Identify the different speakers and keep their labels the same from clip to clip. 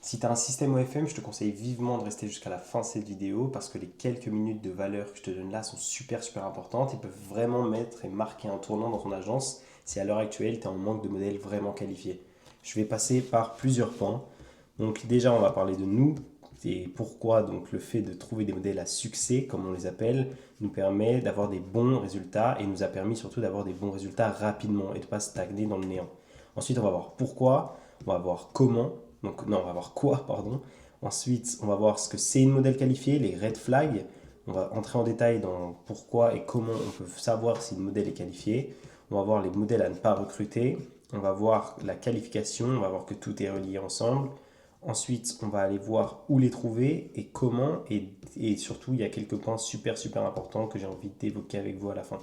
Speaker 1: Si tu as un système OFM, je te conseille vivement de rester jusqu'à la fin de cette vidéo parce que les quelques minutes de valeur que je te donne là sont super importantes et peuvent vraiment mettre et marquer un tournant dans ton agence si à l'heure actuelle tu es en manque de modèles vraiment qualifiés. Je vais passer par plusieurs points. Donc déjà, on va parler de nous et pourquoi donc le fait de trouver des modèles à succès, comme on les appelle, nous permet d'avoir des bons résultats et nous a permis surtout d'avoir des bons résultats rapidement et de ne pas stagner dans le néant. Ensuite, on va voir pourquoi, on va voir comment, donc non, on va voir quoi, pardon. Ensuite, on va voir ce que c'est une modèle qualifiée, les red flags. On va entrer en détail dans pourquoi et comment on peut savoir si une modèle est qualifiée. On va voir les modèles à ne pas recruter. On va voir la qualification, on va voir que tout est relié ensemble. Ensuite, on va aller voir où les trouver et comment. Et surtout, il y a quelques points super importants que j'ai envie d'évoquer avec vous à la fin.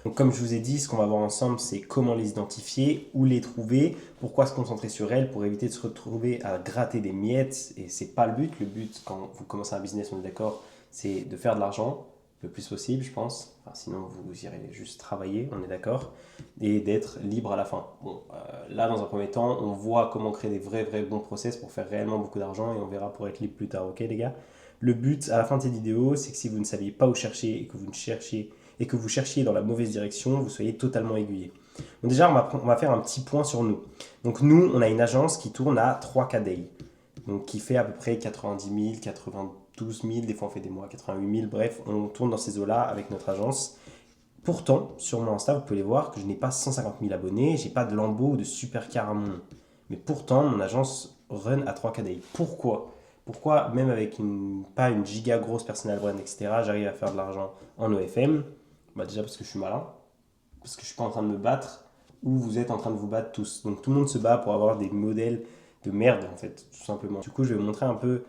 Speaker 1: Donc, comme je vous ai dit, ce qu'on va voir ensemble, c'est comment les identifier, où les trouver, pourquoi se concentrer sur elles pour éviter de se retrouver à gratter des miettes. Et c'est pas le but. Le but, quand vous commencez un business, on est d'accord, c'est de faire de l'argent le plus possible, je pense. Enfin, sinon, vous irez juste travailler, on est d'accord, et d'être libre à la fin. Bon, là, dans un premier temps, on voit comment créer des vrais bons process pour faire réellement beaucoup d'argent et on verra pour être libre plus tard, ok les gars? Le but à la fin de cette vidéo, c'est que si vous ne saviez pas où chercher et que vous ne cherchiez et que vous cherchiez dans la mauvaise direction, vous soyez totalement aiguillé. Donc déjà, on va faire un petit point sur nous. Donc nous, on a une agence qui tourne à 3K day, donc qui fait à peu près 90 000, 92 000, des fois on fait des mois 88 000, bref, on tourne dans ces eaux-là avec notre agence. Pourtant, sur mon Insta, vous pouvez voir que je n'ai pas 150 000 abonnés, j'ai pas de lambeau ou de supercar à mon nom. Mais pourtant, mon agence run à 3K day. Pourquoi? Pourquoi, même avec pas une giga grosse personal brand, etc., j'arrive à faire de l'argent en OFM? Bah déjà parce que je suis malin, parce que je suis pas en train de me battre, ou vous êtes en train de vous battre tous. Donc tout le monde se bat pour avoir des modèles de merde, en fait, tout simplement. Du coup, je vais vous montrer un peu,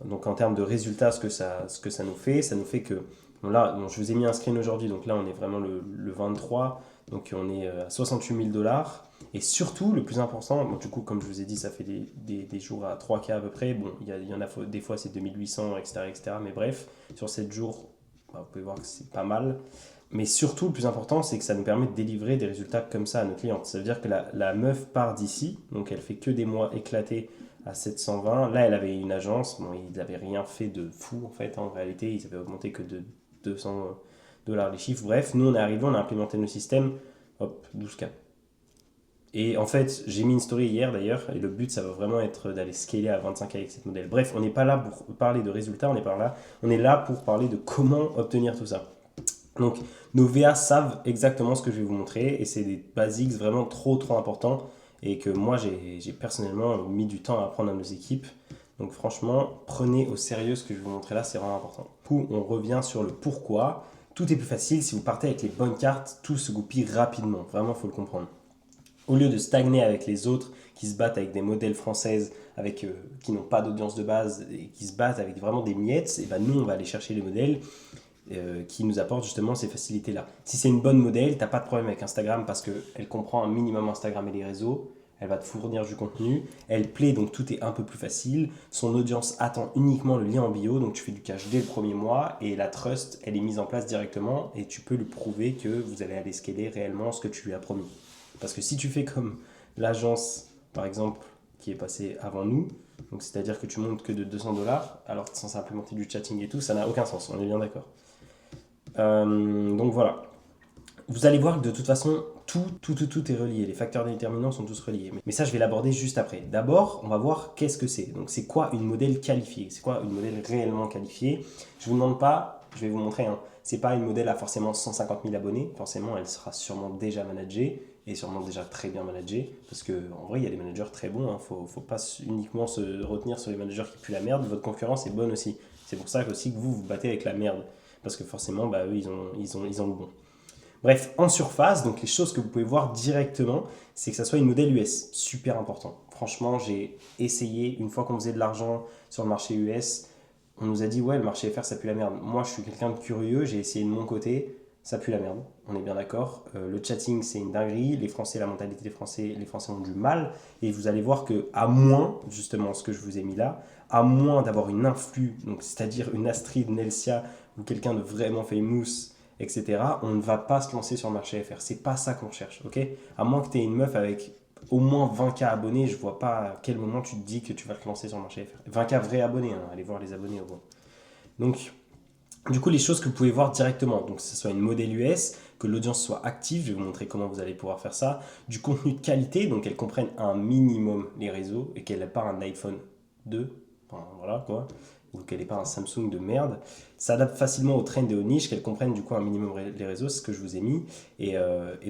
Speaker 1: donc en termes de résultats, ce que ça nous fait. Ça nous fait que, bon, là, bon, je vous ai mis un screen aujourd'hui, donc là, on est vraiment le 23, donc on est à 68 000 dollars. Et surtout, le plus important, bon, du coup, comme je vous ai dit, ça fait des jours à 3K à peu près. Bon, il y en a des fois, c'est 2800, etc. Mais bref, sur 7 jours, bah, vous pouvez voir que c'est pas mal. Mais surtout, le plus important, c'est que ça nous permet de délivrer des résultats comme ça à nos clients. Ça veut dire que la meuf part d'ici, donc elle fait que des mois éclatés à 720. Là, elle avait une agence, bon, ils n'avaient rien fait de fou en fait. En réalité, ils avaient augmenté que de 200 dollars les chiffres. Bref, nous, on est arrivé, on a implémenté nos systèmes, hop, 12K. Et en fait, j'ai mis une story hier d'ailleurs, et le but, ça va vraiment être d'aller scaler à 25K avec cette modèle. Bref, on n'est pas là pour parler de résultats, on est là pour parler de comment obtenir tout ça. Donc, nos VA savent exactement ce que je vais vous montrer et c'est des basics vraiment trop importants et que moi, j'ai personnellement mis du temps à apprendre à nos équipes. Donc, franchement, prenez au sérieux ce que je vais vous montrer là, c'est vraiment important. Du coup, on revient sur le pourquoi. Tout est plus facile si vous partez avec les bonnes cartes, tout se goupille rapidement. Vraiment, il faut le comprendre. Au lieu de stagner avec les autres qui se battent avec des modèles françaises qui n'ont pas d'audience de base et qui se battent avec vraiment des miettes, et ben nous, on va aller chercher les modèles qui nous apporte justement ces facilités-là. Si c'est une bonne modèle, tu n'as pas de problème avec Instagram parce qu'elle comprend un minimum Instagram et les réseaux, elle va te fournir du contenu, elle plaît donc tout est un peu plus facile, son audience attend uniquement le lien en bio, donc tu fais du cash dès le premier mois et la trust, elle est mise en place directement et tu peux lui prouver que vous allez aller scaler réellement ce que tu lui as promis. Parce que si tu fais comme l'agence, par exemple, qui est passée avant nous, donc c'est-à-dire que tu montes que de 200 dollars, alors que tu es censé implémenter du chatting et tout, ça n'a aucun sens, on est bien d'accord. Donc voilà. Vous allez voir que de toute façon, tout est relié. Les facteurs déterminants sont tous reliés. Mais ça, je vais l'aborder juste après. D'abord, on va voir qu'est-ce que c'est. Donc, c'est quoi une modèle qualifiée? C'est quoi une modèle réellement qualifiée? Je vous demande pas, je vais vous montrer. Hein, c'est pas une modèle à forcément 150 000 abonnés. Forcément, elle sera sûrement déjà managée et sûrement déjà très bien managée. Parce qu'en vrai, il y a des managers très bons. Hein. Faut pas uniquement se retenir sur les managers qui puent la merde. Votre concurrence est bonne aussi. C'est pour ça aussi que vous vous battez avec la merde. Parce que forcément, bah, eux, ils ont le bon. Bref, en surface, donc les choses que vous pouvez voir directement, c'est que ça soit une modèle US. Super important. Franchement, j'ai essayé, une fois qu'on faisait de l'argent sur le marché US, on nous a dit, ouais, le marché FR, ça pue la merde. Moi, je suis quelqu'un de curieux, j'ai essayé de mon côté, ça pue la merde. On est bien d'accord. Le chatting, c'est une dinguerie. Les Français, la mentalité des Français, les Français ont du mal. Et vous allez voir que, à moins, justement, ce que je vous ai mis là, à moins d'avoir une influx, donc c'est-à-dire une Astrid, Nelsia ou quelqu'un de vraiment famous, etc., on ne va pas se lancer sur le marché FR. C'est pas ça qu'on cherche, ok? À moins que tu aies une meuf avec au moins 20K abonnés, je vois pas à quel moment tu te dis que tu vas te lancer sur le marché FR. 20K vrais abonnés, hein, allez voir les abonnés au moins. Donc, du coup, les choses que vous pouvez voir directement, donc que ce soit une modèle US, que l'audience soit active, je vais vous montrer comment vous allez pouvoir faire ça, du contenu de qualité, donc qu'elle comprenne un minimum les réseaux et qu'elle n'ait pas un iPhone 2, enfin, voilà quoi, ou qu'elle n'ait pas un Samsung de merde, s'adapte facilement aux trends et aux niches, qu'elle comprenne du coup un minimum les réseaux, c'est ce que je vous ai mis, et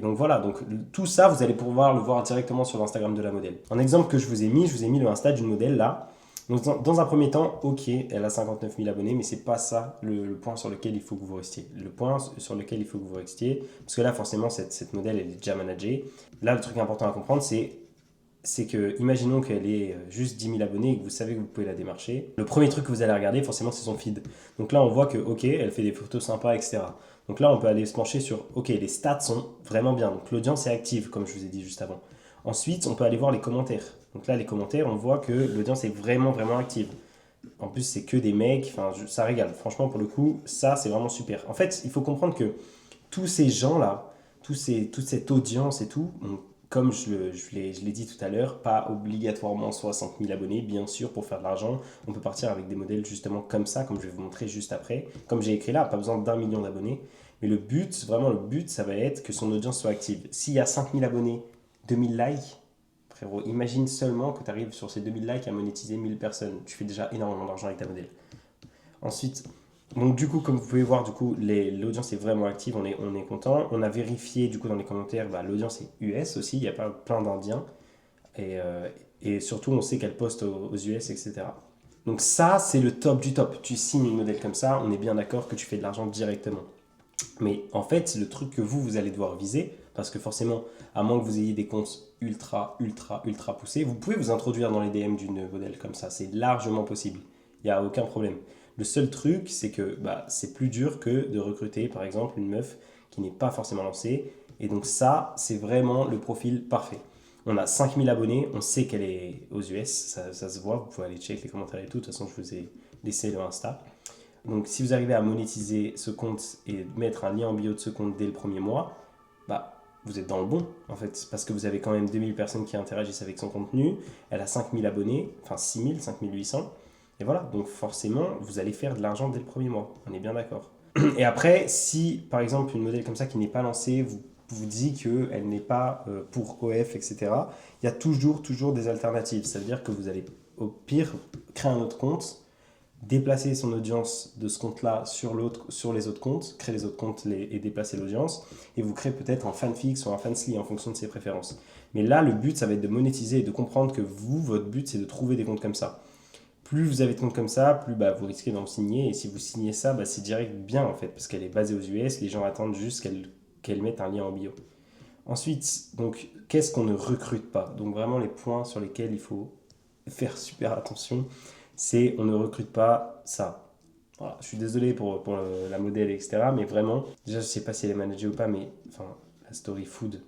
Speaker 1: donc voilà, donc tout ça, vous allez pouvoir le voir directement sur l'Instagram de la modèle. En exemple que je vous ai mis le Insta d'une modèle là. Donc, dans un premier temps, ok, elle a 59 000 abonnés, mais c'est pas ça le point sur lequel il faut que vous restiez. Le point sur lequel il faut que vous restiez, parce que là, forcément, cette modèle, elle est déjà managée. Là, le truc important à comprendre, c'est que, imaginons qu'elle ait juste 10 000 abonnés et que vous savez que vous pouvez la démarcher. Le premier truc que vous allez regarder, forcément, c'est son feed. Donc là, on voit que, ok, elle fait des photos sympas, etc. Donc là, on peut aller se pencher sur, ok, les stats sont vraiment bien. Donc l'audience est active, comme je vous ai dit juste avant. Ensuite, on peut aller voir les commentaires. Donc là, les commentaires, on voit que l'audience est vraiment, vraiment active. En plus, c'est que des mecs, enfin, ça régale. Franchement, pour le coup, ça, c'est vraiment super. En fait, il faut comprendre que tous ces gens-là, toute cette audience et tout, comme je l'ai dit tout à l'heure, pas obligatoirement 60 000 abonnés, bien sûr, pour faire de l'argent. On peut partir avec des modèles justement comme ça, comme je vais vous montrer juste après. Comme j'ai écrit là, pas besoin d'1 million d'abonnés. Mais le but, vraiment le but, ça va être que son audience soit active. S'il y a 5 000 abonnés, 2000 likes, frérot, imagine seulement que tu arrives sur ces 2000 likes à monétiser 1000 personnes. Tu fais déjà énormément d'argent avec ta modèle. Ensuite, donc du coup, comme vous pouvez voir, du coup, l'audience est vraiment active, on est content. On a vérifié du coup dans les commentaires, bah, l'audience est US aussi, il n'y a pas plein d'Indiens. Et surtout, on sait qu'elle poste aux US, etc. Donc ça, c'est le top du top. Tu signes une modèle comme ça, on est bien d'accord que tu fais de l'argent directement. Mais en fait, le truc que vous allez devoir viser, parce que forcément, à moins que vous ayez des comptes ultra, ultra, ultra poussés, vous pouvez vous introduire dans les DM d'une modèle comme ça. C'est largement possible. Il n'y a aucun problème. Le seul truc, c'est que bah, c'est plus dur que de recruter, par exemple, une meuf qui n'est pas forcément lancée. Et donc ça, c'est vraiment le profil parfait. On a 5000 abonnés, on sait qu'elle est aux US, ça se voit, vous pouvez aller checker les commentaires et tout. De toute façon, je vous ai laissé le Insta. Donc si vous arrivez à monétiser ce compte et mettre un lien en bio de ce compte dès le premier mois, bah vous êtes dans le bon en fait, parce que vous avez quand même 2000 personnes qui interagissent avec son contenu, elle a 5000 abonnés, enfin 6000, 5800, et voilà, donc forcément vous allez faire de l'argent dès le premier mois, on est bien d'accord. Et après, si par exemple une modèle comme ça qui n'est pas lancée vous dit qu'elle n'est pas pour OF, etc., il y a toujours des alternatives, ça veut dire que vous allez au pire créer un autre compte, déplacer son audience de ce compte-là sur les autres comptes, créer les autres comptes et déplacer l'audience, et vous créez peut-être un fanfixe ou un fansly en fonction de ses préférences. Mais là, le but, ça va être de monétiser et de comprendre que votre but, c'est de trouver des comptes comme ça. Plus vous avez de comptes comme ça, plus bah, vous risquez d'en signer, et si vous signez ça, bah, c'est direct bien en fait, parce qu'elle est basée aux US, les gens attendent juste qu'elle mette un lien en bio. Ensuite, donc, qu'est-ce qu'on ne recrute pas? Donc vraiment les points sur lesquels il faut faire super attention, c'est on ne recrute pas ça. Voilà, je suis désolé pour la modèle, etc. Mais vraiment, déjà, je sais pas si elle est managée ou pas, mais enfin, la story food,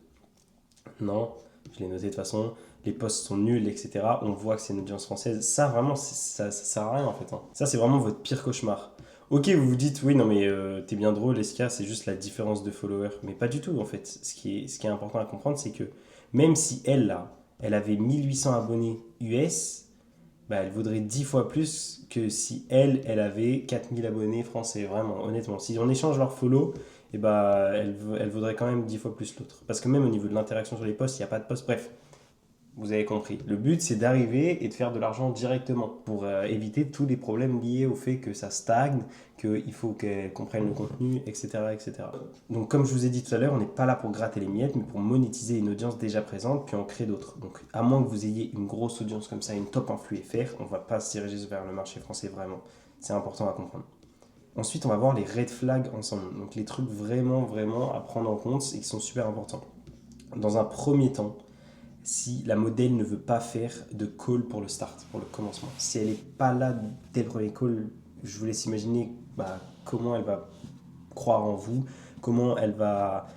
Speaker 1: non, je l'ai noté de toute façon. Les posts sont nuls, etc. On voit que c'est une audience française. Ça, vraiment, ça sert à rien en fait, hein. Ça, c'est vraiment votre pire cauchemar. Ok, vous vous dites, oui, non, mais t'es bien drôle, Eska, c'est juste la différence de followers. Mais pas du tout, en fait. Ce qui est important à comprendre, c'est que même si elle, là, elle avait 1800 abonnés US, bah, elle vaudrait 10 fois plus que si elle avait 4000 abonnés français, vraiment, honnêtement. Si on échange leurs follow, et bah, elle vaudrait quand même 10 fois plus l'autre. Parce que même au niveau de l'interaction sur les posts, il n'y a pas de post. Bref, vous avez compris. Le but, c'est d'arriver et de faire de l'argent directement pour éviter tous les problèmes liés au fait que ça stagne, qu'il faut qu'elle comprenne le contenu, etc., etc. Donc, comme je vous ai dit tout à l'heure, on n'est pas là pour gratter les miettes, mais pour monétiser une audience déjà présente, puis en créer d'autres. Donc, à moins que vous ayez une grosse audience comme ça, une top influx FR, on ne va pas se diriger vers le marché français vraiment. C'est important à comprendre. Ensuite, on va voir les red flags ensemble. Donc, les trucs vraiment, vraiment à prendre en compte et qui sont super importants. Dans un premier temps, si la modèle ne veut pas faire de call pour le start, pour le commencement. Si elle n'est pas là dès le premier call, je vous laisse imaginer bah, comment elle va croire en vous, comment elle va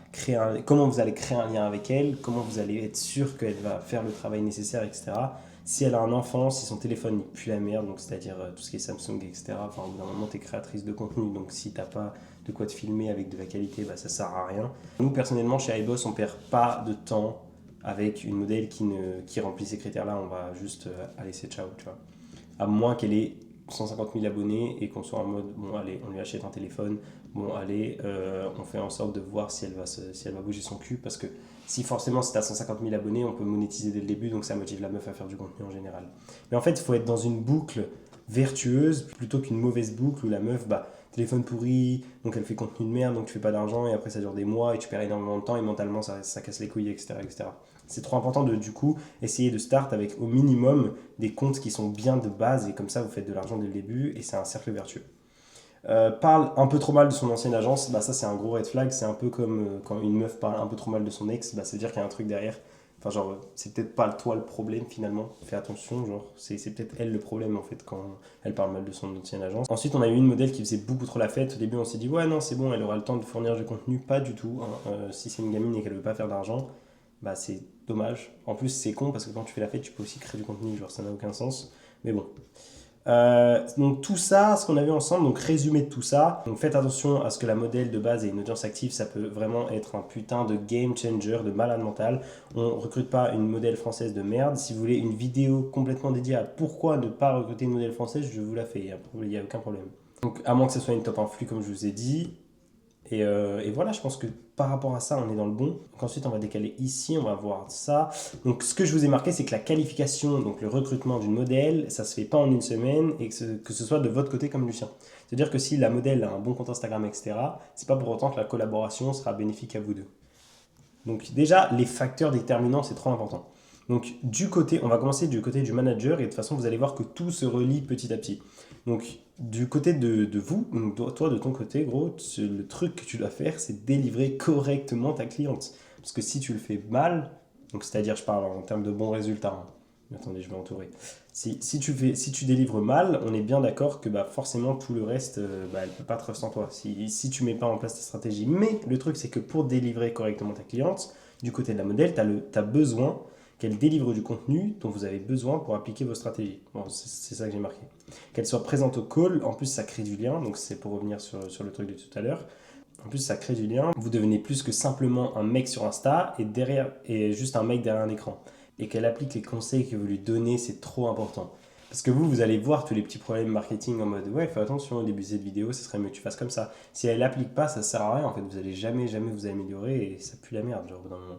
Speaker 1: comment vous allez créer un lien avec elle, comment vous allez être sûr qu'elle va faire le travail nécessaire, etc. Si elle a un enfant, si son téléphone il pue la merde, donc c'est-à-dire tout ce qui est Samsung, etc. Enfin, au bout d'un moment, tu es créatrice de contenu, donc si tu n'as pas de quoi te filmer avec de la qualité, bah, ça sert à rien. Nous, personnellement, chez iBoss, on perd pas de temps avec une modèle qui remplit ces critères-là, on va juste aller c'est ciao, tu vois. À moins qu'elle ait 150 000 abonnés et qu'on soit en mode, bon allez, on lui achète un téléphone, bon allez, on fait en sorte de voir si elle va bouger son cul, parce que si forcément c'est à 150 000 abonnés, on peut monétiser dès le début, donc ça motive la meuf à faire du contenu en général. Mais en fait, il faut être dans une boucle vertueuse plutôt qu'une mauvaise boucle où la meuf, bah, téléphone pourri, donc elle fait contenu de merde, donc tu fais pas d'argent et après ça dure des mois et tu perds énormément de temps et mentalement ça casse les couilles, etc., etc. C'est trop important de du coup essayer de start avec au minimum des comptes qui sont bien de base et comme ça vous faites de l'argent dès le début et c'est un cercle vertueux. Parle un peu trop mal de son ancienne agence, bah ça c'est un gros red flag, c'est un peu comme quand une meuf parle un peu trop mal de son ex, bah ça veut dire qu'il y a un truc derrière. Enfin genre, c'est peut-être pas toi le problème finalement, fais attention, genre c'est peut-être elle le problème en fait quand elle parle mal de son ancienne agence. Ensuite on a eu une modèle qui faisait beaucoup trop la fête, au début on s'est dit ouais non c'est bon, elle aura le temps de fournir du contenu, pas du tout, hein. Si c'est une gamine et qu'elle veut pas faire d'argent, bah c'est dommage. En plus c'est con parce que quand tu fais la fête tu peux aussi créer du contenu, genre ça n'a aucun sens, mais bon. Donc tout ça, ce qu'on a vu ensemble, donc résumé de tout ça, donc faites attention à ce que la modèle de base ait une audience active, ça peut vraiment être un putain de game changer, de malade mental. On recrute pas une modèle française de merde. Si vous voulez une vidéo complètement dédiée à pourquoi ne pas recruter une modèle française, je vous la fais, il n'y a aucun problème. Donc à moins que ce soit une top influx comme je vous ai dit, et voilà, je pense que par rapport à ça, on est dans le bon. Donc ensuite, on va décaler ici, on va voir ça. Donc ce que je vous ai marqué, c'est que la qualification, donc le recrutement d'une modèle, ça se fait pas en une semaine et que ce soit de votre côté comme du sien. C'est-à-dire que si la modèle a un bon compte Instagram, etc., c'est pas pour autant que la collaboration sera bénéfique à vous deux. Donc déjà, les facteurs déterminants, c'est trop important. Donc du côté, on va commencer du côté du manager et de toute façon, vous allez voir que tout se relie petit à petit. Donc du côté de vous, donc toi de ton côté, gros, le truc que tu dois faire, c'est délivrer correctement ta cliente. Parce que si tu le fais mal, donc c'est-à-dire, je parle en termes de bons résultats, hein. Attendez, je vais entourer. Si tu délivres mal, on est bien d'accord que bah, forcément tout le reste, bah, elle ne peut pas te sans toi. Si tu ne mets pas en place tes stratégies. Mais le truc, c'est que pour délivrer correctement ta cliente, du côté de la modèle, tu as besoin qu'elle délivre du contenu dont vous avez besoin pour appliquer vos stratégies. Bon, c'est ça que j'ai marqué. Qu'elle soit présente au call, en plus ça crée du lien, donc c'est pour revenir sur le truc de tout à l'heure. En plus, ça crée du lien. Vous devenez plus que simplement un mec sur Insta et juste un mec derrière un écran. Et qu'elle applique les conseils que vous lui donnez, c'est trop important. Parce que vous allez voir tous les petits problèmes marketing en mode ouais, fais attention au début de cette vidéo, ce serait mieux que tu fasses comme ça. Si elle n'applique pas, ça sert à rien en fait. Vous allez jamais vous améliorer et ça pue la merde, genre, dans le moment.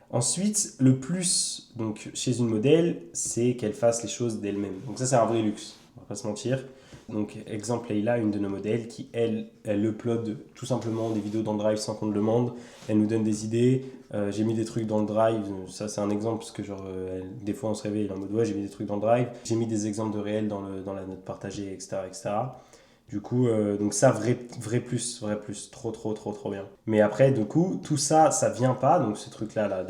Speaker 1: Ensuite, le plus donc, chez une modèle, c'est qu'elle fasse les choses d'elle-même. Donc ça, c'est un vrai luxe, on va pas se mentir. Donc exemple Leïla, une de nos modèles, qui elle upload tout simplement des vidéos dans le Drive sans qu'on le demande. Elle nous donne des idées. J'ai mis des trucs dans le Drive, ça c'est un exemple parce que genre, des fois on se réveille en mode ouais j'ai mis des trucs dans le Drive. J'ai mis des exemples de réels dans la note partagée, etc. etc. Du coup, donc ça, vrai plus, trop bien. Mais après, du coup, tout ça, ça vient pas, donc ce truc-là,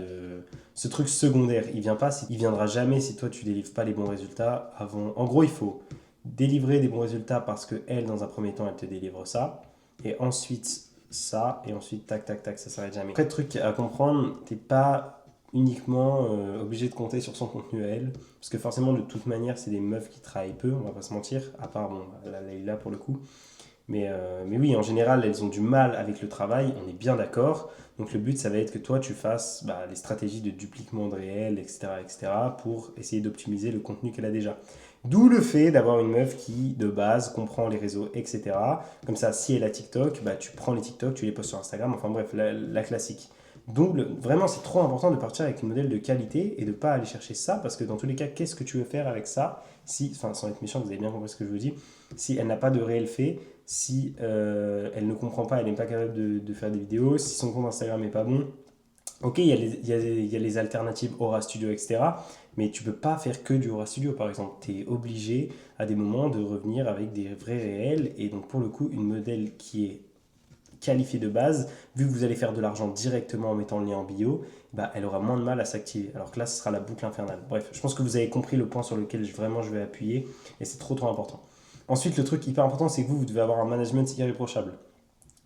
Speaker 1: ce truc secondaire, il vient pas, il viendra jamais si toi tu délivres pas les bons résultats avant. En gros, il faut délivrer des bons résultats parce que elle, dans un premier temps, elle te délivre ça, et ensuite ça, et ensuite tac, tac, tac, ça s'arrête jamais. Après, le truc à comprendre, t'es pas uniquement obligé de compter sur son contenu à elle, parce que forcément de toute manière c'est des meufs qui travaillent peu, on va pas se mentir, à part bon, la Leïla pour le coup, mais oui en général elles ont du mal avec le travail, on est bien d'accord, donc le but ça va être que toi tu fasses les stratégies de dupliquement de réel, etc., etc., pour essayer d'optimiser le contenu qu'elle a déjà. D'où le fait d'avoir une meuf qui, de base, comprend les réseaux, etc. Comme ça, si elle a TikTok, tu prends les TikTok, tu les postes sur Instagram, enfin bref, la classique. Donc vraiment, c'est trop important de partir avec une modèle de qualité et de ne pas aller chercher ça, parce que dans tous les cas, qu'est-ce que tu veux faire avec ça si, enfin sans être méchant, vous avez bien compris ce que je vous dis, si elle n'a pas de réel fait, si elle ne comprend pas, elle n'est pas capable de faire des vidéos, si son compte Instagram n'est pas bon, ok, il y a les alternatives Aura Studio, etc. Mais tu peux pas faire que du Aura Studio, par exemple. Tu es obligé à des moments de revenir avec des vrais réels. Et donc, pour le coup, une modèle qui est qualifiée de base, vu que vous allez faire de l'argent directement en mettant le lien en bio, elle aura moins de mal à s'activer. Alors que là, ce sera la boucle infernale. Bref, je pense que vous avez compris le point sur lequel vraiment je vais appuyer. Et c'est trop important. Ensuite, le truc hyper important, c'est que vous devez avoir un management irréprochable.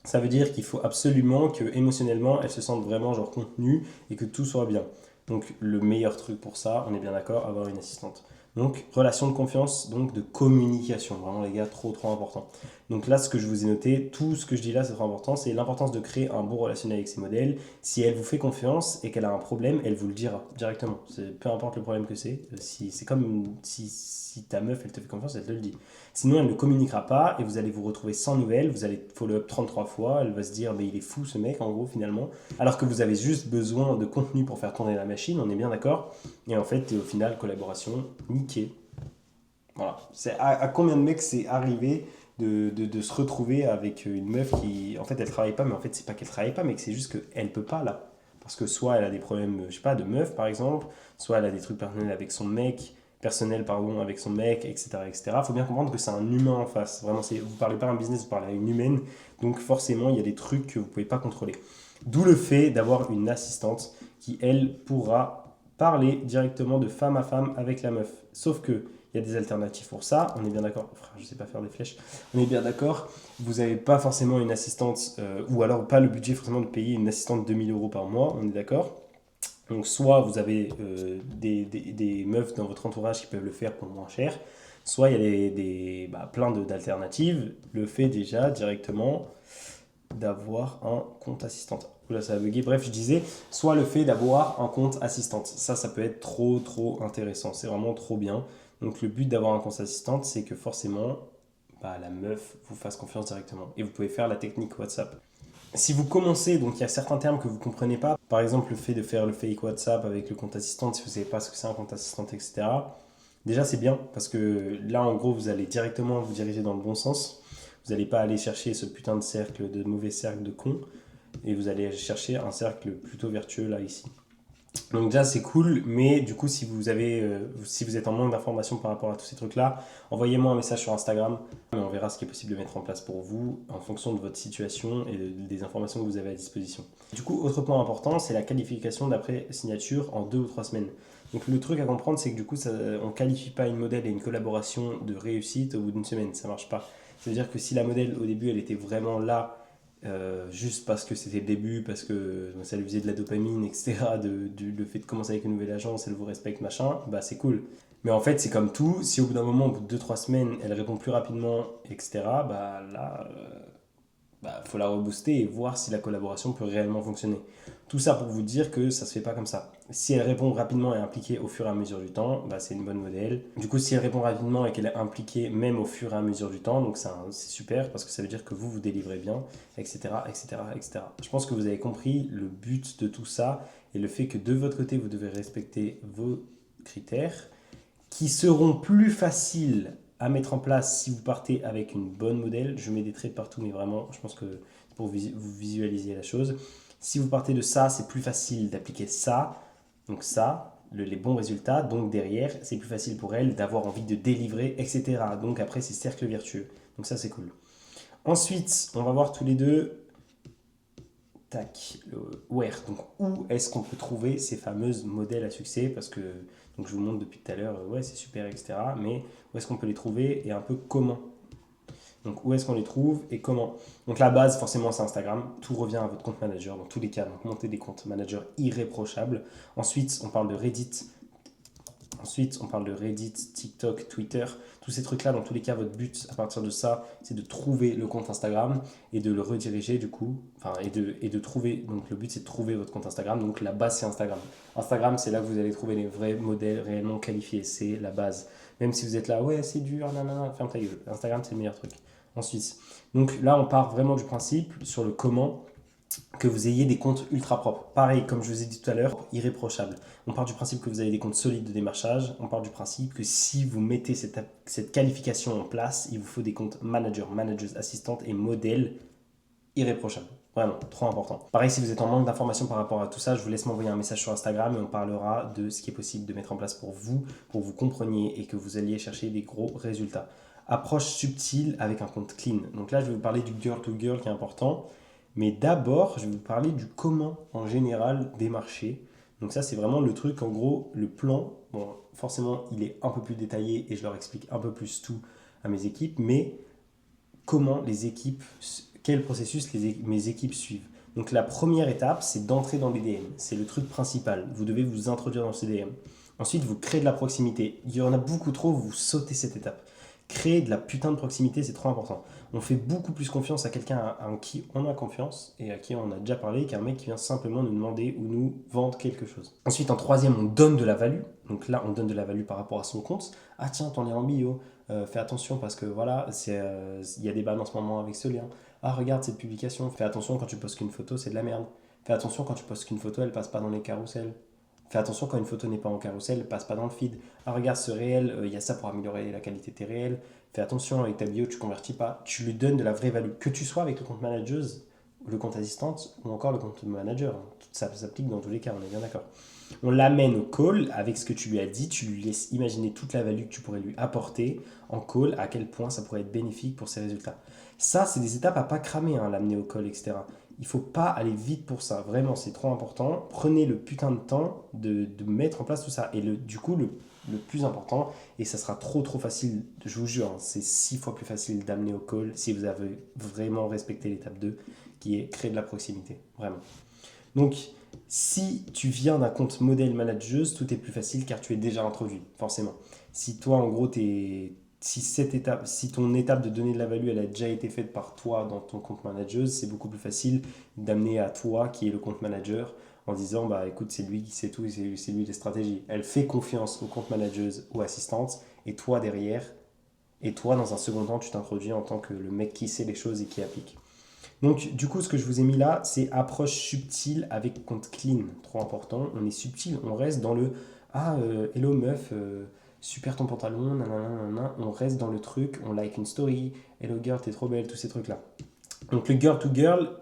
Speaker 1: Ça veut dire qu'il faut absolument que émotionnellement elle se sente vraiment genre contenue et que tout soit bien. Donc le meilleur truc pour ça, on est bien d'accord, avoir une assistante. Donc, relation de confiance, donc de communication. Vraiment, les gars, trop, trop important. Donc là, ce que je vous ai noté, tout ce que je dis là, c'est trop important. C'est l'importance de créer un bon relationnel avec ces modèles. Si elle vous fait confiance et qu'elle a un problème, elle vous le dira directement. Peu importe le problème que c'est. C'est comme si ta meuf, elle te fait confiance, elle te le dit. Sinon, elle ne communiquera pas et vous allez vous retrouver sans nouvelles. Vous allez follow-up 33 fois. Elle va se dire, mais il est fou ce mec, en gros, finalement. Alors que vous avez juste besoin de contenu pour faire tourner la machine, on est bien d'accord. Et en fait, au final, collaboration, niqué. Voilà. C'est à combien de mecs c'est arrivé de se retrouver avec une meuf qui, en fait, elle travaille pas, mais en fait, c'est pas qu'elle travaille pas, mais que c'est juste qu'elle peut pas là. Parce que soit elle a des problèmes, je sais pas, de meuf par exemple, soit elle a des trucs personnels pardon, avec son mec, etc., etc. Faut bien comprendre que c'est un humain en face. Vraiment, vous parlez pas à un business, vous parlez à une humaine. Donc forcément, il y a des trucs que vous pouvez pas contrôler. D'où le fait d'avoir une assistante qui, elle, pourra parler directement de femme à femme avec la meuf. Sauf que il y a des alternatives pour ça, on est bien d'accord. Frère, je sais pas faire des flèches. On est bien d'accord. Vous n'avez pas forcément une assistante, ou alors pas le budget forcément de payer une assistante de 2 000 € par mois, on est d'accord. Donc soit vous avez des meufs dans votre entourage qui peuvent le faire pour moins cher, soit il y a plein d'alternatives. Le fait déjà directement d'avoir un compte assistante. Là, ça a bugué. Bref, je disais, soit le fait d'avoir un compte assistante. Ça peut être trop, trop intéressant. C'est vraiment trop bien. Donc, le but d'avoir un compte assistante, c'est que forcément, la meuf vous fasse confiance directement. Et vous pouvez faire la technique WhatsApp. Si vous commencez, donc il y a certains termes que vous ne comprenez pas, par exemple le fait de faire le fake WhatsApp avec le compte assistante, si vous ne savez pas ce que c'est un compte assistante, etc. Déjà, c'est bien parce que là, en gros, vous allez directement vous diriger dans le bon sens. Vous n'allez pas aller chercher ce putain de cercle, de mauvais cercle de con, et vous allez chercher un cercle plutôt vertueux là, ici. Donc déjà c'est cool, mais du coup si vous êtes en manque d'informations par rapport à tous ces trucs-là, envoyez-moi un message sur Instagram et on verra ce qui est possible de mettre en place pour vous en fonction de votre situation et des informations que vous avez à disposition. Du coup, autre point important, c'est la qualification d'après signature en 2 ou 3 semaines. Donc le truc à comprendre, c'est que du coup, on ne qualifie pas une modèle et une collaboration de réussite au bout d'une semaine, ça ne marche pas. Ça veut dire que si la modèle au début elle était vraiment là, juste parce que c'était le début, parce que ça lui faisait de la dopamine, etc., le fait de commencer avec une nouvelle agence, elle vous respecte, machin, bah c'est cool. Mais en fait, c'est comme tout, si au bout d'un moment, au bout de 2-3 semaines, elle répond plus rapidement, etc., bah là, faut la rebooster et voir si la collaboration peut réellement fonctionner. Tout ça pour vous dire que ça se fait pas comme ça. Si elle répond rapidement et impliquée au fur et à mesure du temps, c'est une bonne modèle. Du coup, si elle répond rapidement et qu'elle est impliquée même au fur et à mesure du temps, donc c'est super parce que ça veut dire que vous délivrez bien, etc., etc., etc. Je pense que vous avez compris le but de tout ça et le fait que de votre côté, vous devez respecter vos critères qui seront plus faciles à mettre en place si vous partez avec une bonne modèle. Je mets des traits partout, mais vraiment, je pense que pour vous visualiser la chose, si vous partez de ça, c'est plus facile d'appliquer ça. Donc ça, les bons résultats. Donc derrière, c'est plus facile pour elle d'avoir envie de délivrer, etc. Donc après, c'est cercle vertueux. Donc ça, c'est cool. Ensuite, on va voir tous les deux. Tac, where. Donc où est-ce qu'on peut trouver ces fameuses modèles à succès? Parce que donc je vous montre depuis tout à l'heure, ouais, c'est super, etc. Mais où est-ce qu'on peut les trouver et un peu comment? Donc où est-ce qu'on les trouve et comment? Donc la base, forcément, c'est Instagram. Tout revient à votre compte manager dans tous les cas. Donc montez des comptes managers irréprochables. Ensuite, on parle de Reddit. Ensuite, on parle de Reddit, TikTok, Twitter, tous ces trucs-là. Dans tous les cas, votre but à partir de ça, c'est de trouver le compte Instagram et de le rediriger du coup. Enfin, et de trouver. Donc le but, c'est de trouver votre compte Instagram. Donc la base, c'est Instagram. Instagram, c'est là que vous allez trouver les vrais modèles réellement qualifiés. C'est la base. Même si vous êtes là, ouais, c'est dur, nanana, ferme ta gueule. Instagram, c'est le meilleur truc. Ensuite, donc là, on part vraiment du principe sur le comment que vous ayez des comptes ultra propres. Pareil, comme je vous ai dit tout à l'heure, irréprochable. On part du principe que vous avez des comptes solides de démarchage. On part du principe que si vous mettez cette qualification en place, il vous faut des comptes manager, managers, assistantes et modèles irréprochables. Vraiment, trop important. Pareil, si vous êtes en manque d'informations par rapport à tout ça, je vous laisse m'envoyer un message sur Instagram et on parlera de ce qui est possible de mettre en place pour que vous compreniez et que vous alliez chercher des gros résultats. Approche subtile avec un compte clean. Donc là, je vais vous parler du girl to girl qui est important. Mais d'abord, je vais vous parler du comment en général démarcher. Donc ça, c'est vraiment le truc, en gros, le plan. Bon, forcément, il est un peu plus détaillé et je leur explique un peu plus tout à mes équipes, mais comment les équipes, quel processus mes équipes suivent. Donc la première étape, c'est d'entrer dans les DM. C'est le truc principal. Vous devez vous introduire dans ces DM. Ensuite, vous créez de la proximité. Il y en a beaucoup trop, vous sautez cette étape. Créer de la putain de proximité, c'est trop important. On fait beaucoup plus confiance à quelqu'un en qui on a confiance et à qui on a déjà parlé qu'un mec qui vient simplement nous demander ou nous vendre quelque chose. Ensuite, en troisième, on donne de la value. Donc là, on donne de la value par rapport à son compte. Ah tiens, ton lien en bio, fais attention parce que voilà, il y a des bannes en ce moment avec ce lien. Ah regarde cette publication, fais attention quand tu postes qu'une photo, c'est de la merde. Fais attention quand tu postes qu'une photo, elle passe pas dans les carousels. Fais attention quand une photo n'est pas en carrousel, elle passe pas dans le feed. Ah regarde ce réel, il y a ça pour améliorer la qualité de tes réels. Fais attention avec ta bio, tu convertis pas. Tu lui donnes de la vraie value. Que tu sois avec le compte manager, le compte assistante ou encore le compte manager. Ça s'applique dans tous les cas, on est bien d'accord. On l'amène au call avec ce que tu lui as dit, tu lui laisses imaginer toute la value que tu pourrais lui apporter en call, à quel point ça pourrait être bénéfique pour ses résultats. Ça, c'est des étapes à pas cramer, hein, l'amener au call, etc. Il faut pas aller vite pour ça, vraiment, c'est trop important. Prenez le putain de temps de mettre en place tout ça. Et du coup, le plus important, et ça sera trop facile, je vous jure, hein, c'est 6 fois plus facile d'amener au call si vous avez vraiment respecté l'étape 2, qui est créer de la proximité, vraiment. Donc, si tu viens d'un compte modèle manageuse, tout est plus facile car tu es déjà introduit, forcément. Si toi, en gros, si ton étape de donner de la value, elle a déjà été faite par toi dans ton compte manageuse, c'est beaucoup plus facile d'amener à toi, qui est le compte manager, en disant, bah écoute, c'est lui qui sait tout, c'est lui les stratégies. Elle fait confiance au compte manageuse ou assistante, et toi derrière, et toi, dans un second temps, tu t'introduis en tant que le mec qui sait les choses et qui applique. Donc, du coup, ce que je vous ai mis là, c'est approche subtile avec compte clean. Trop important. On est subtil, on reste dans le ah, hello meuf, super ton pantalon, nanana. On reste dans le truc, on like une story, hello girl, t'es trop belle, tous ces trucs-là. Donc, le girl to girl,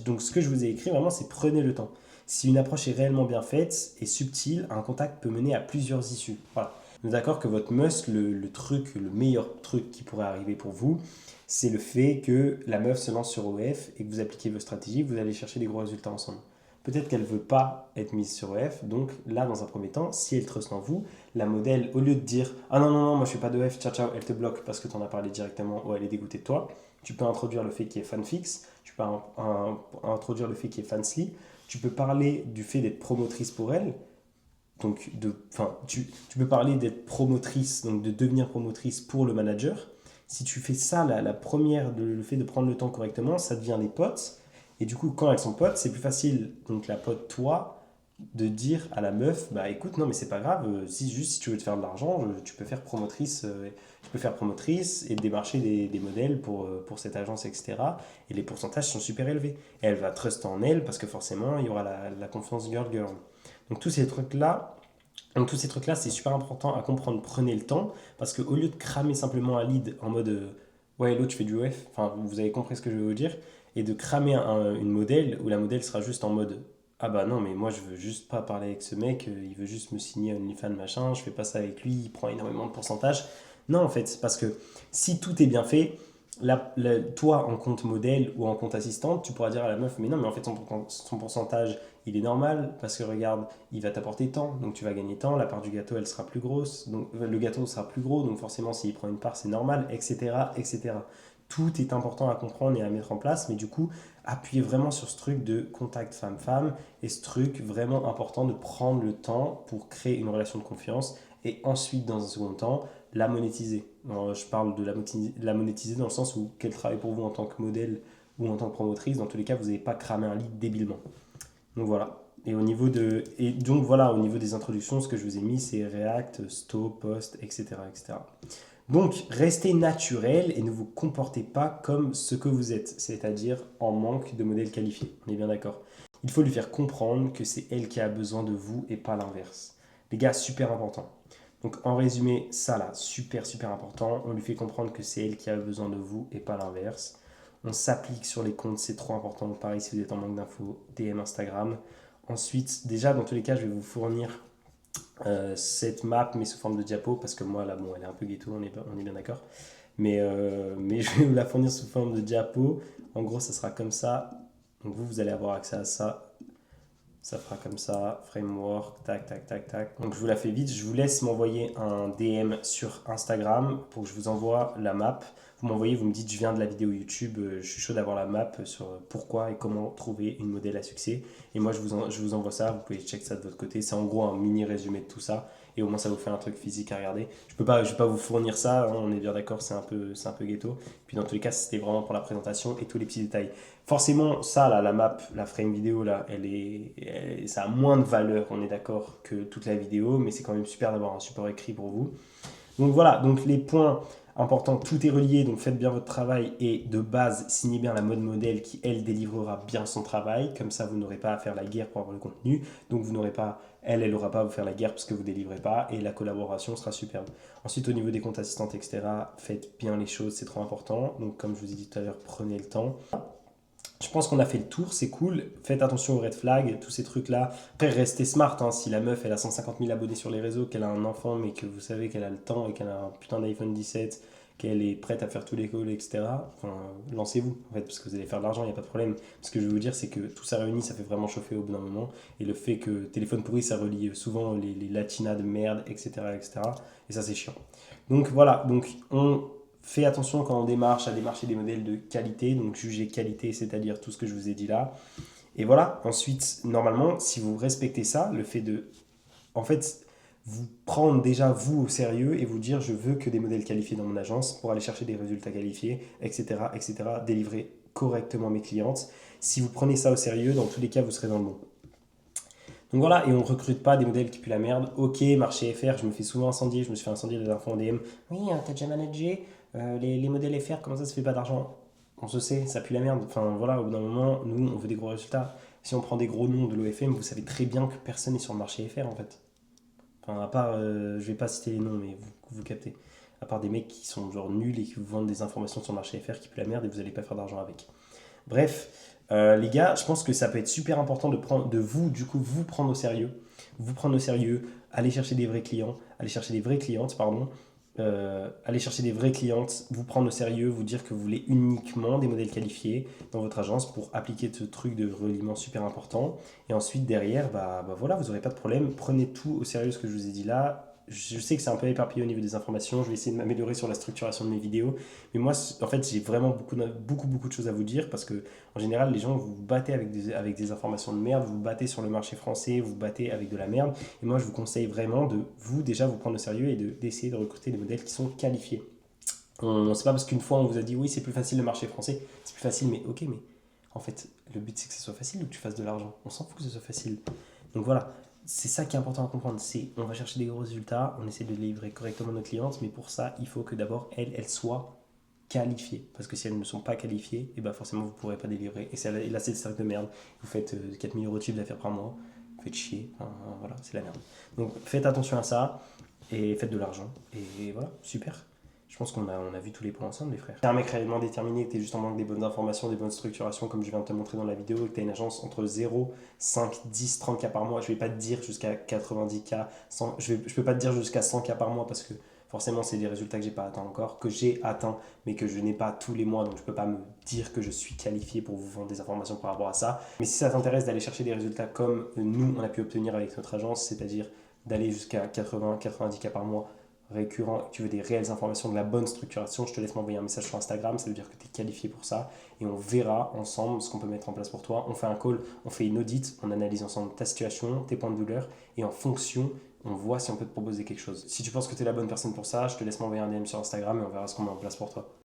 Speaker 1: donc ce que je vous ai écrit vraiment, c'est prenez le temps. Si une approche est réellement bien faite et subtile, un contact peut mener à plusieurs issues. Voilà. On est d'accord que votre must, le meilleur truc qui pourrait arriver pour vous, c'est le fait que la meuf se lance sur OF et que vous appliquez vos stratégies, vous allez chercher des gros résultats ensemble. Peut-être qu'elle ne veut pas être mise sur OF, donc là, dans un premier temps, si elle trust en vous, la modèle, au lieu de dire ah non, non, non, moi je fais pas d'OF, ciao, ciao, elle te bloque parce que tu en as parlé directement ou elle est dégoûtée de toi, tu peux introduire le fait qu'il y ait fanfix, tu peux introduire le fait qu'il y ait fansly, tu peux parler du fait d'être promotrice pour elle, donc tu peux parler d'être promotrice, donc de devenir promotrice pour le manager. Si tu fais ça, la première, le fait de prendre le temps correctement, ça devient des potes. Et du coup, quand elles sont potes, c'est plus facile, donc la pote, toi, de dire à la meuf, bah écoute, non mais c'est pas grave, si tu veux te faire de l'argent, tu peux faire promotrice et démarcher des modèles pour cette agence, etc. Et les pourcentages sont super élevés. Et elle va trust en elle parce que forcément, il y aura la confiance girl-girl. Donc tous ces trucs-là, c'est super important à comprendre. Prenez le temps, parce qu'au lieu de cramer simplement un lead en mode ouais, l'autre, tu fais du OF, enfin, vous avez compris ce que je veux vous dire, et de cramer une modèle où la modèle sera juste en mode ah bah non, mais moi je veux juste pas parler avec ce mec, il veut juste me signer OnlyFans machin, je fais pas ça avec lui, il prend énormément de pourcentage. Non, en fait, c'est parce que si tout est bien fait, toi en compte modèle ou en compte assistante, tu pourras dire à la meuf, mais non, mais en fait son pourcentage il est normal parce que regarde, il va t'apporter tant, donc tu vas gagner tant, la part du gâteau elle sera plus grosse, donc le gâteau sera plus gros, donc forcément s'il prend une part c'est normal, etc., etc. Tout est important à comprendre et à mettre en place, mais du coup, appuyez vraiment sur ce truc de contact femme-femme et ce truc vraiment important de prendre le temps pour créer une relation de confiance et ensuite, dans un second temps, la monétiser. Alors, je parle de la monétiser dans le sens où qu'elle travaille pour vous en tant que modèle ou en tant que promotrice, dans tous les cas, vous n'avez pas cramé un lead débilement. Donc voilà. Au niveau des introductions, ce que je vous ai mis, c'est React, Sto, Post, etc., etc. Donc, restez naturel et ne vous comportez pas comme ce que vous êtes, c'est-à-dire en manque de modèles qualifiés. On est bien d'accord. Il faut lui faire comprendre que c'est elle qui a besoin de vous et pas l'inverse. Les gars, super important. Donc, en résumé, ça là, super important. On lui fait comprendre que c'est elle qui a besoin de vous et pas l'inverse. On s'applique sur les comptes, c'est trop important. Pareil, si vous êtes en manque d'infos, DM Instagram. Ensuite, déjà, dans tous les cas, je vais vous fournir cette map, mais sous forme de diapo, parce que moi, là, bon, elle est un peu ghetto, on est bien d'accord. Mais je vais vous la fournir sous forme de diapo. En gros, ça sera comme ça. Donc vous allez avoir accès à ça. Ça fera comme ça, framework, tac, tac, tac, tac. Donc je vous la fais vite. Je vous laisse m'envoyer un DM sur Instagram pour que je vous envoie la map. Vous m'envoyez, vous me dites, je viens de la vidéo YouTube, je suis chaud d'avoir la map sur pourquoi et comment trouver une modèle à succès. Et moi, je vous envoie ça, vous pouvez check ça de votre côté. C'est en gros un mini résumé de tout ça. et au moins ça vous fait un truc physique à regarder. Je vais pas vous fournir ça, hein, on est bien d'accord, c'est un peu ghetto. Puis dans tous les cas, c'était vraiment pour la présentation et tous les petits détails. Forcément, ça, là, la map, la frame vidéo, là, ça a moins de valeur, on est d'accord, que toute la vidéo, mais c'est quand même super d'avoir un support écrit pour vous. Donc voilà, donc les points importants, tout est relié, donc faites bien votre travail et de base, signez bien la mode modèle qui, elle, délivrera bien son travail. Comme ça, vous n'aurez pas à faire la guerre pour avoir le contenu. Donc vous n'aurez pas, elle n'aura pas à vous faire la guerre parce que vous ne délivrez pas et la collaboration sera superbe. Ensuite, au niveau des comptes assistantes, etc., faites bien les choses, c'est trop important. Donc comme je vous ai dit tout à l'heure, prenez le temps. Je pense qu'on a fait le tour, c'est cool. Faites attention aux red flags, tous ces trucs-là. Après, restez smart. Hein. Si la meuf, elle a 150 000 abonnés sur les réseaux, qu'elle a un enfant, mais que vous savez qu'elle a le temps et qu'elle a un putain d'iPhone 17, qu'elle est prête à faire tous les calls, etc., enfin, lancez-vous, en fait, parce que vous allez faire de l'argent, il n'y a pas de problème. Ce que je veux vous dire, c'est que tout ça réuni, ça fait vraiment chauffer au bout d'un moment. Et le fait que téléphone pourri, ça relie souvent les latinas de merde, etc., etc. Et ça, c'est chiant. Donc voilà, donc on fait attention quand on démarche à démarcher des modèles de qualité, donc juger qualité, c'est-à-dire tout ce que je vous ai dit là. Et voilà, ensuite, normalement, si vous respectez ça, le fait de, en fait, vous prendre déjà vous au sérieux et vous dire je veux que des modèles qualifiés dans mon agence pour aller chercher des résultats qualifiés, etc., etc., délivrer correctement mes clientes. Si vous prenez ça au sérieux, dans tous les cas, vous serez dans le bon. Donc voilà, et on ne recrute pas des modèles qui puent la merde. Ok, marché FR, je me fais souvent incendier, je me suis fait incendier la dernière fois en DM. Oui, t'as déjà managé les modèles FR, comment ça se fait pas d'argent? On se sait, ça pue la merde. Enfin voilà, au bout d'un moment, nous, on veut des gros résultats. Si on prend des gros noms de l'OFM, vous savez très bien que personne n'est sur le marché FR en fait. Enfin, à part, je vais pas citer les noms, mais vous captez. À part des mecs qui sont genre nuls et qui vous vendent des informations sur le marché FR qui puent la merde et vous n'allez pas faire d'argent avec. Bref, les gars, je pense que ça peut être super important de vous, du coup, vous prendre au sérieux. Vous prendre au sérieux, aller chercher des vrais clients, aller chercher des vraies clientes, pardon. Aller chercher des vraies clientes, vous prendre au sérieux, vous dire que vous voulez uniquement des modèles qualifiés dans votre agence pour appliquer ce truc de reliement super important. Et ensuite, derrière, bah voilà, vous n'aurez pas de problème. Prenez tout au sérieux ce que je vous ai dit là. Je sais que c'est un peu éparpillé au niveau des informations. Je vais essayer de m'améliorer sur la structuration de mes vidéos. Mais moi, en fait, j'ai vraiment beaucoup de choses à vous dire parce que, en général, les gens, vous vous battez avec des informations de merde, vous vous battez sur le marché français, vous vous battez avec de la merde. Et moi, je vous conseille vraiment de vous, déjà, vous prendre au sérieux et d'essayer de recruter des modèles qui sont qualifiés. C'est pas parce qu'une fois, on vous a dit oui, c'est plus facile le marché français, c'est plus facile, mais ok, mais en fait, le but, c'est que ce soit facile ou que tu fasses de l'argent. On s'en fout que ce soit facile. Donc voilà, c'est ça qui est important à comprendre. C'est on va chercher des gros résultats, on essaie de livrer correctement nos clientes, mais pour ça, il faut que d'abord, elles soient qualifiées. Parce que si elles ne sont pas qualifiées, et ben forcément, vous ne pourrez pas délivrer. Et là, c'est le cercle de merde. Vous faites 4 000 euros de chiffre d'affaires par mois, vous faites chier. Enfin, voilà, c'est la merde. Donc faites attention à ça et faites de l'argent. Et voilà, super. Je pense on a vu tous les points ensemble, les frères. T'es un mec réellement déterminé, que t'es juste en manque des bonnes informations, des bonnes structurations, comme je viens de te montrer dans la vidéo, et que t'as une agence entre 0, 5, 10, 30K par mois. Je vais pas te dire jusqu'à 90K, 100, je peux pas te dire jusqu'à 100K par mois parce que forcément, c'est des résultats que j'ai pas atteints encore, que j'ai atteints, mais que je n'ai pas tous les mois, donc je peux pas me dire que je suis qualifié pour vous vendre des informations par rapport à ça. Mais si ça t'intéresse d'aller chercher des résultats comme nous, on a pu obtenir avec notre agence, c'est-à-dire d'aller jusqu'à 80, 90K par mois, récurrent, tu veux des réelles informations, de la bonne structuration, je te laisse m'envoyer un message sur Instagram, ça veut dire que tu es qualifié pour ça et on verra ensemble ce qu'on peut mettre en place pour toi. On fait un call, on fait une audit, on analyse ensemble ta situation, tes points de douleur et en fonction, on voit si on peut te proposer quelque chose. Si tu penses que tu es la bonne personne pour ça, je te laisse m'envoyer un DM sur Instagram et on verra ce qu'on met en place pour toi.